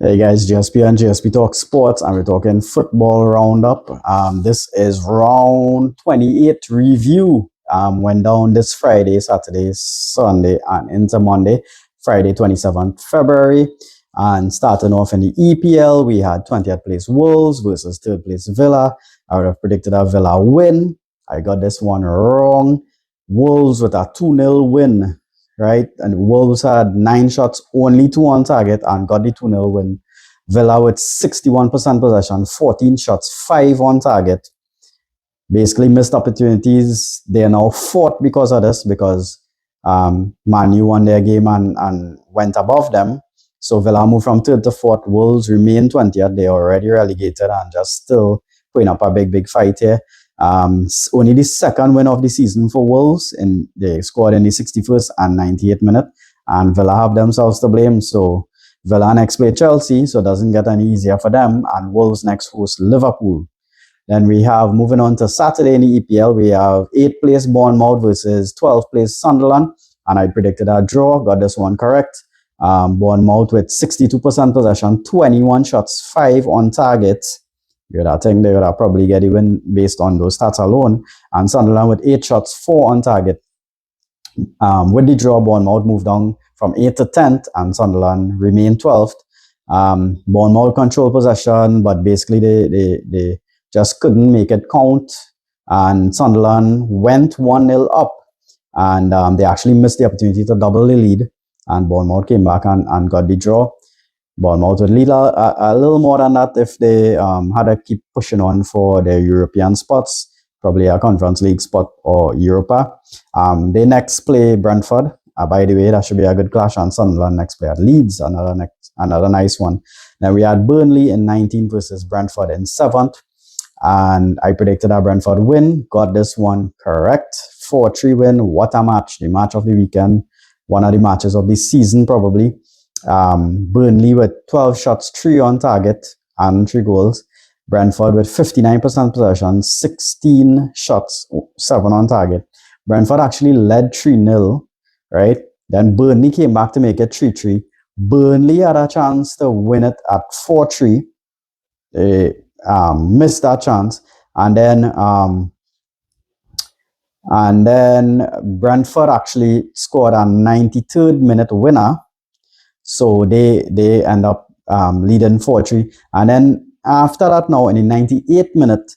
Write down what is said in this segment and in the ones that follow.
Hey guys, GSP and GSP Talk Sports, and we're talking football roundup. This is round 28 review. Went down this Friday, Saturday, Sunday, and into Monday, Friday, 27th February. And starting off in the EPL, we had 20th place Wolves versus third place Villa. I would have predicted a Villa win. I got this one wrong. Wolves with a 2-0 win, right? And Wolves had 9 shots, only 2 on target, and got the 2-0 win. Villa with 61% possession, 14 shots, 5 on target. Basically missed opportunities. They are now fourth because of this, because Man U won their game and went above them. So Villa moved from third to fourth. Wolves remain 20th. They are already relegated and just still putting up a big fight here. Only the second win of the season for Wolves, and they scored in the 61st and 98th minute, and Villa have themselves to blame. So Villa next play Chelsea, so it doesn't get any easier for them, and Wolves next host Liverpool. Then we have, moving on to Saturday in the EPL, we have 8th place Bournemouth versus 12th place Sunderland, and I predicted a draw, got this one correct. Bournemouth with 62% possession, 21 shots, 5 on target. I think they would have probably get even based on those stats alone. And Sunderland with 8 shots, 4 on target. With the draw, Bournemouth moved down from 8th to 10th, and Sunderland remained 12th. Bournemouth controlled possession, but basically they just couldn't make it count. And Sunderland went 1-0 up, and they actually missed the opportunity to double the lead. And Bournemouth came back and got the draw. Bournemouth would lead a little more than that if they had to keep pushing on for their European spots, probably a Conference League spot or Europa. They next play Brentford. By the way, that should be a good clash. And Sunderland next play at Leeds, another nice one. Then we had Burnley in 19th versus Brentford in 7th. And I predicted a Brentford win. Got this one correct. 4-3 win. What a match. The match of the weekend. One of the matches of the season, probably. Burnley with 12 shots, 3 on target, and 3 goals. Brentford with 59% possession, 16 shots, 7 on target. Brentford actually led 3-0, right? Then Burnley came back to make it 3-3. Burnley had a chance to win it at 4-3. They missed that chance. And then Brentford actually scored a 93rd minute winner. So they end up leading 4-3. And then after that, now in the 98th minute,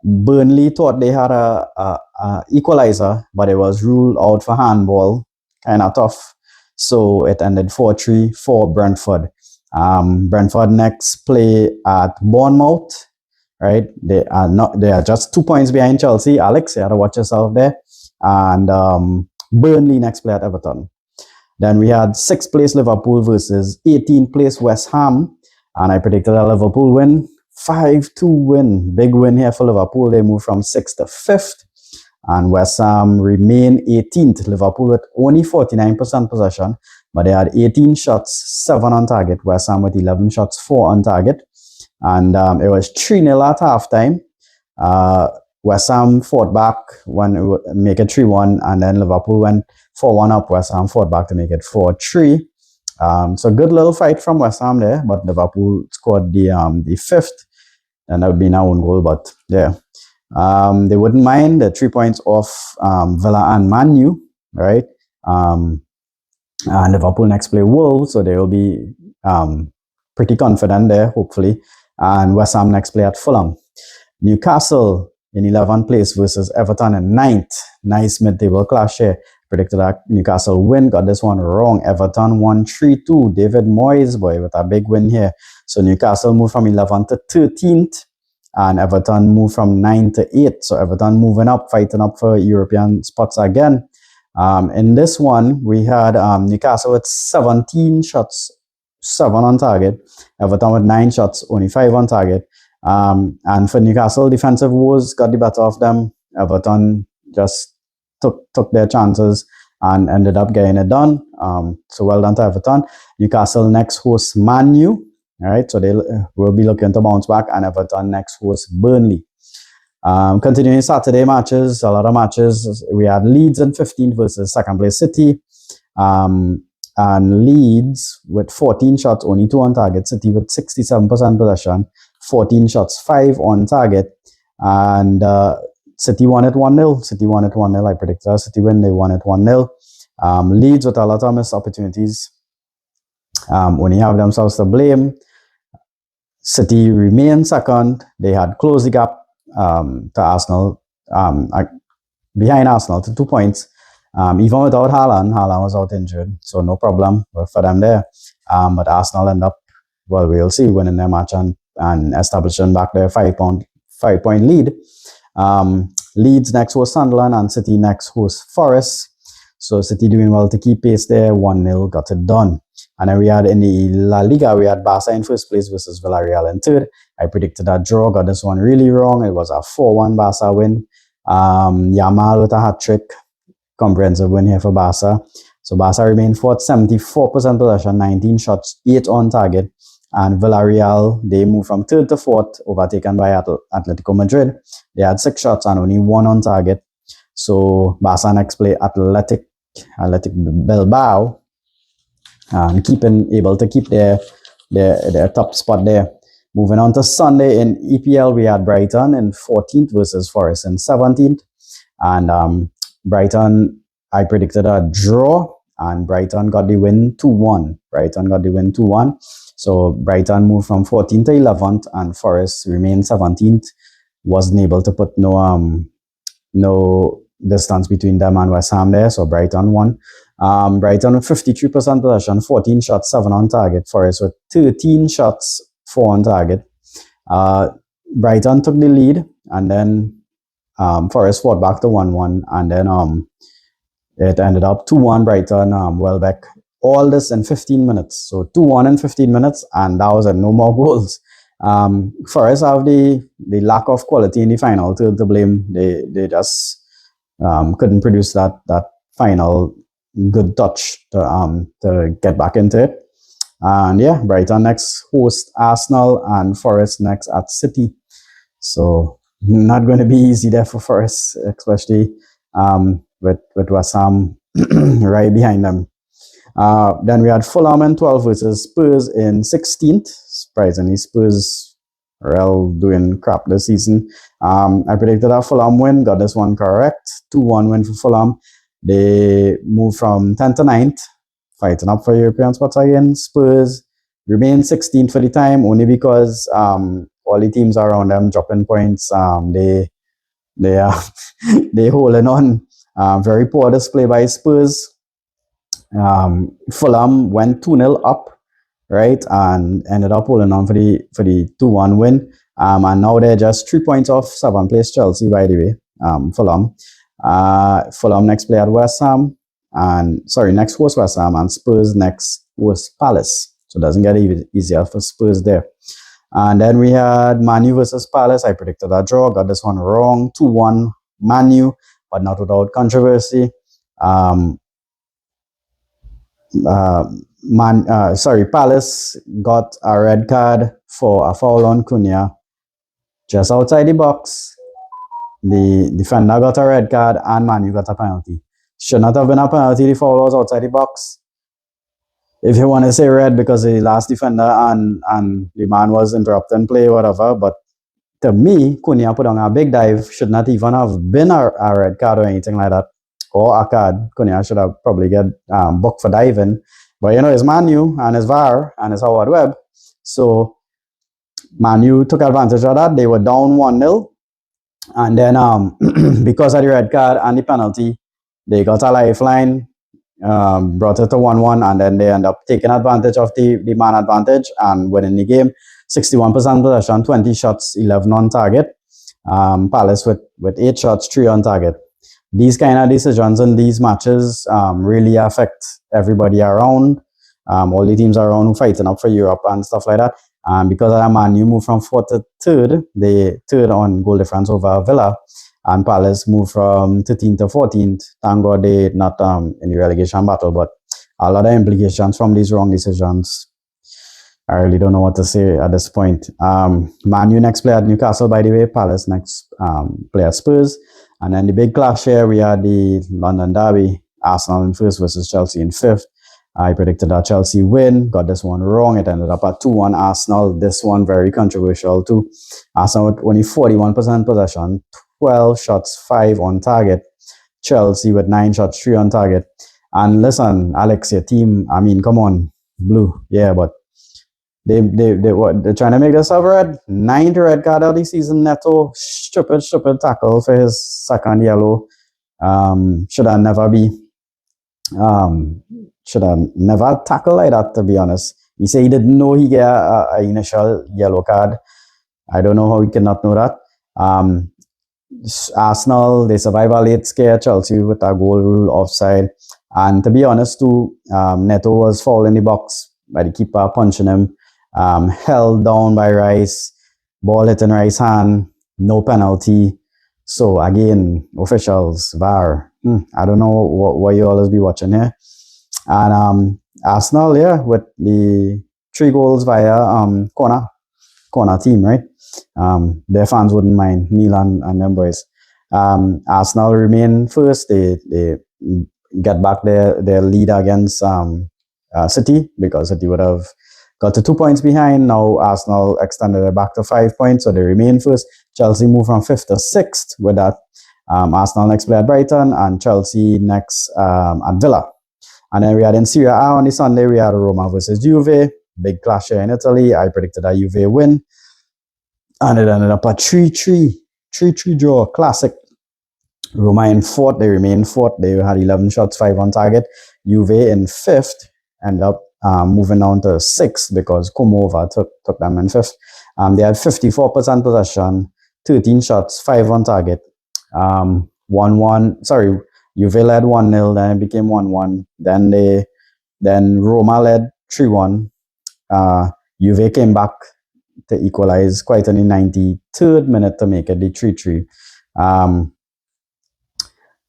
Burnley thought they had a equalizer, but it was ruled out for handball. Kind of tough. So it ended 4-3 for Brentford. Brentford next play at Bournemouth. Right? They are just 2 points behind Chelsea. Alex, you have to watch yourself there. And Burnley next play at Everton. Then we had 6th place Liverpool versus 18th place West Ham. And I predicted a Liverpool win. 5-2 win. Big win here for Liverpool. They moved from 6th to 5th. And West Ham remain 18th. Liverpool with only 49% possession. But they had 18 shots, 7 on target. West Ham with 11 shots, 4 on target. And it was 3-0 at halftime. West Ham fought back when make it 3-1, and then Liverpool went 4-1 up. West Ham fought back to make it 4-3. So good little fight from West Ham there, but Liverpool scored the 5th, and that would be an own goal. But yeah, they wouldn't mind the 3 points off Villa and Man U, right? And Liverpool next play Wolves, so they will be pretty confident there, hopefully. And West Ham next play at Fulham. Newcastle in 11th place versus Everton in 9th. Nice mid-table clash here. Predicted that Newcastle win. Got this one wrong. Everton won 3-2. David Moyes, boy, with a big win here. So Newcastle moved from 11th to 13th. And Everton moved from 9th to 8th. So Everton moving up, fighting up for European spots again. In this one, we had Newcastle with 17 shots, 7 on target. Everton with 9 shots, only 5 on target. And for Newcastle, defensive woes got the better of them. Everton just took their chances and ended up getting it done. So well done to Everton. Newcastle next hosts Man U. All right, so they will be looking to bounce back, and Everton next hosts Burnley. Continuing Saturday matches, a lot of matches. We had Leeds in 15th versus second place City. and Leeds with 14 shots, only 2 on target. City with 67% possession, 14 shots, 5 on target. And City won it 1-0. City won it 1-0. I predicted a City win. They won it 1-0. Leeds with a lot of missed opportunities. Only have themselves to blame. City remain second. They had closed the gap to Arsenal, behind Arsenal to 2 points. Even without Haaland was out injured, so no problem for them there. But Arsenal end up, well, we'll see, winning their match and establishing back their 5-point lead. Leeds next host Sunderland and City next host Forest. So City doing well to keep pace there. 1-0 got it done. And then we had in the La Liga, we had Barca in first place versus Villarreal in third. I predicted that draw, got this one really wrong. It was a 4-1 Barca win. Yamal with a hat-trick. Comprehensive win here for Barca. So Barca remained fourth, 74% possession, 19 shots, 8 on target. And Villarreal, they moved from third to fourth, overtaken by Atletico Madrid. They had 6 shots and only 1 on target. So Barca next play Athletic Bilbao, able to keep their top spot there. Moving on to Sunday in EPL, we had Brighton in 14th versus Forest in 17th. And Brighton, I predicted a draw, and Brighton got the win 2-1. So Brighton moved from 14th to 11th, and Forest remained 17th. Wasn't able to put no distance between them and West Ham there, so Brighton won. Brighton with 53% possession, 14 shots, 7 on target. Forest with 13 shots, 4 on target. Brighton took the lead, and then Forest fought back to 1-1, and then it ended up 2-1 Brighton, Welbeck. All this in 15 minutes. So 2-1 in 15 minutes, and that was it, no more goals. Forest have the lack of quality in the final to blame. They just couldn't produce that final good touch to get back into it. And yeah, Brighton next host Arsenal, and Forest next at City. So not going to be easy there for Forest, especially with West Ham right behind them. Then we had Fulham in 12th versus Spurs in 16th. Surprisingly, Spurs are all doing crap this season. I predicted a Fulham win, got this one correct. 2-1 win for Fulham. They moved from 10th to 9th, fighting up for European spots again. Spurs remain 16th for the time, only because all the teams around them dropping points. They are they holding on. Very poor display by Spurs. Fulham went 2-0 up, right, and ended up holding on for the 2-1 win. And now they're just 3 points off 7th place Chelsea, by the way. Fulham. Fulham next play at West Ham, next host West Ham, and Spurs next host Palace. So it doesn't get even easier for Spurs there. And then we had Man U versus Palace. I predicted a draw, got this one wrong. 2-1 Man U, but not without controversy. Palace got a red card for a foul on Cunha just outside the box. The defender got a red card, and Man U got a penalty. Should not have been a penalty. The foul was outside the box. If you want to say red because the last defender and the man was interrupting play, whatever. But to me, Cunha put on a big dive. Should not even have been a red card or anything like that, or a card. Cunha should have probably get booked for diving. But it's Man U and it's VAR and it's Howard Webb. So Man U took advantage of that. They were down 1-0. And then because of the red card and the penalty, they got a lifeline, brought it to 1-1, and then they end up taking advantage of the man advantage and winning the game. 61% possession, 20 shots, 11 on target. Palace with 8 shots, 3 on target. These kind of decisions in these matches really affect everybody around. All the teams around who fighting up for Europe and stuff like that. Because of that, Man U moved from 4th to 3rd. They 3rd on goal difference over Villa. And Palace moved from 13th to 14th. Thank God they not in the relegation battle. But a lot of implications from these wrong decisions. I really don't know what to say at this point. Man U next play at Newcastle, by the way. Palace next play at Spurs. And then the big clash here, we had the London derby. Arsenal in 1st versus Chelsea in 5th. I predicted that Chelsea win, got this one wrong. It ended up at 2-1 Arsenal. This one very controversial too. Arsenal with only 41% possession, 12 shots, 5 on target. Chelsea with 9 shots, 3 on target. And listen, Alex, your team, I mean, come on, blue. Yeah, but they're trying to make themselves red. 9th red card of the season. Neto, stupid tackle for his second yellow. Should I never be should have never tackled like that, to be honest. He said he didn't know he get a initial yellow card. I don't know how he cannot know that. Arsenal, they survive a late scare. Chelsea with a goal rule offside. And to be honest too, Neto was fouled in the box by the keeper, punching him. Held down by Rice. Ball hit in Rice's hand. No penalty. So again, officials, VAR. I don't know what you always be watching here. And Arsenal, yeah, with the 3 goals via corner team, right? Their fans wouldn't mind, Neil and them boys. Arsenal remain first. They get back their lead against City, because City would have got to 2 points behind. Now Arsenal extended it back to 5 points, so they remain first. Chelsea moved from 5th to 6th with that. Arsenal next play at Brighton, and Chelsea next at Villa. And then we had in Serie A on the Sunday, we had Roma versus Juve. Big clash here in Italy. I predicted a Juve win. And it ended up a 3-3 draw. Classic. Roma in 4th. They remain 4th. They had 11 shots, 5 on target. Juve in 5th. End up moving down to 6th because Como took them in 5th. They had 54% possession, 13 shots, 5 on target. 1-1. Sorry, Juve led 1-0, then it became 1-1. Then Roma led 3-1. Juve came back to equalize quite in the 93rd minute to make it the 3-3.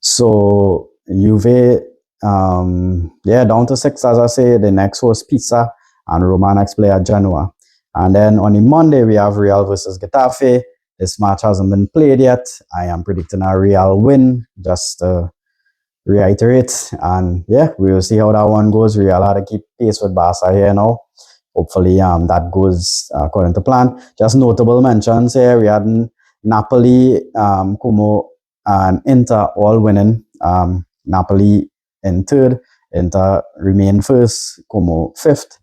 So Juve, down to 6, as I say. The next was Pisa, and Roma next play at Genoa. And then on the Monday, we have Real versus Getafe. This match hasn't been played yet. I am predicting a Real win, just to reiterate. And yeah, we will see how that one goes. Real had to keep pace with Barca here now. Hopefully that goes according to plan. Just notable mentions here. We had Napoli, Como, and Inter all winning. Napoli in 3rd. Inter remain 1st. Como 5th.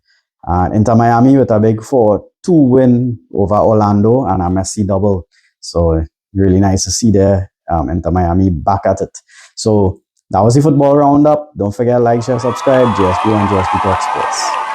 Inter Miami with a big 4-2 win over Orlando and a Messi double. So really nice to see there. Inter Miami back at it. So that was the football roundup. Don't forget, like, share, subscribe. JSP and JSP Talk Sports.